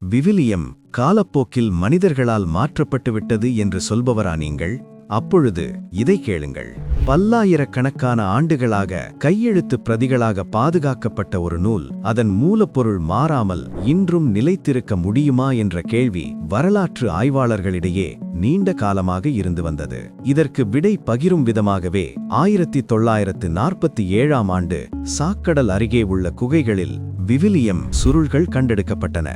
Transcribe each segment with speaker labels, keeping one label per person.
Speaker 1: விவிலியம் காலப்போக்கில் மனிதர்களால் மாற்றப்பட்டுவிட்டது என்று சொல்பவரா நீங்கள்? அப்பொழுது இதை கேளுங்கள். பல்லாயிரக்கணக்கான ஆண்டுகளாக கையெழுத்து பிரதிகளாக பாதுகாக்கப்பட்ட ஒரு நூல் அதன் மூலப்பொருள் மாறாமல் இன்றும் நிலைத்திருக்க முடியுமா என்ற கேள்வி வரலாற்று ஆய்வாளர்களிடையே நீண்ட காலமாக இருந்து வந்தது. இதற்கு விடை பகிரும் விதமாகவே 1947ஆம் ஆண்டு சாக்கடல் அருகே உள்ள குகைகளில் விவிலியம் சுருள்கள் கண்டெடுக்கப்பட்டன.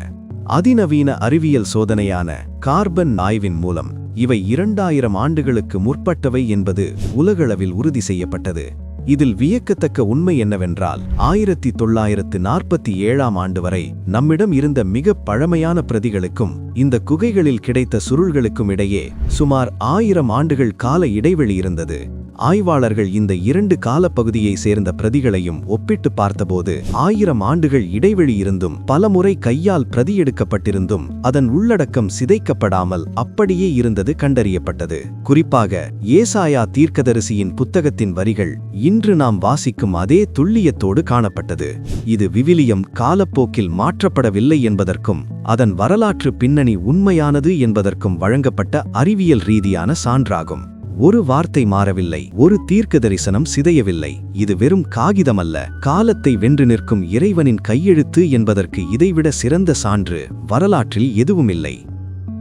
Speaker 1: அதிநவீன அறிவியல் சோதனையான கார்பன் ஆய்வின் மூலம் இவை 2000 ஆண்டுகளுக்கு முற்பட்டவை என்பது உலகளவில் உறுதி செய்யப்பட்டது. இதில் வியக்கத்தக்க உண்மை என்னவென்றால் 1947ஆம் ஆண்டு வரை நம்மிடம் இருந்த மிக பழமையான பிரதிகளுக்கும் இந்த குகைகளில் கிடைத்த சுருள்களுக்கும் இடையே சுமார் 1000 ஆண்டுகள் கால இடைவெளி இருந்தது. ஆய்வாளர்கள் இந்த 2 காலப்பகுதியை சேர்ந்த பிரதிகளையும் ஒப்பிட்டு பார்த்தபோது 1000 ஆண்டுகள் இடைவெளி இருந்தும் பலமுறை கையால் பிரதி எடுக்கப்பட்டிருந்தும் அதன் உள்ளடக்கம் சிதைக்கப்படாமல் அப்படியே இருந்தது கண்டறியப்பட்டது. குறிப்பாக ஏசாயா தீர்க்கதரிசியின் புத்தகத்தின் வரிகள் இன்று நாம் வாசிக்கும் அதே துல்லியத்தோடு காணப்பட்டது. இது விவிலியம் காலப்போக்கில் மாற்றப்படவில்லை என்பதற்கும் அதன் வரலாற்று பின்னணி உண்மையானது என்பதற்கும் வழங்கப்பட்ட அறிவியல் ரீதியான சான்றாகும். ஒரு வார்த்தை மாறவில்லை, ஒரு தீர்க்க தரிசனம் சிதையவில்லை. இது வெறும் காகிதமல்ல, காலத்தை வென்று நிற்கும் இறைவனின் கையெழுத்து என்பதற்கு இதைவிட சிறந்த சான்று வரலாற்றில் எதுவுமில்லை.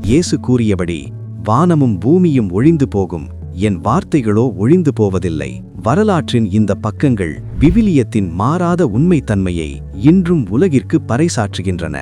Speaker 1: இயேசு கூறியபடி, வானமும் பூமியும் ஒழிந்து போகும், என் வார்த்தைகளோ ஒழிந்து போவதில்லை. வரலாற்றின் இந்த பக்கங்கள் விவிலியத்தின் மாறாத உண்மைத்தன்மையை இன்றும் உலகிற்கு பறைசாற்றுகின்றன.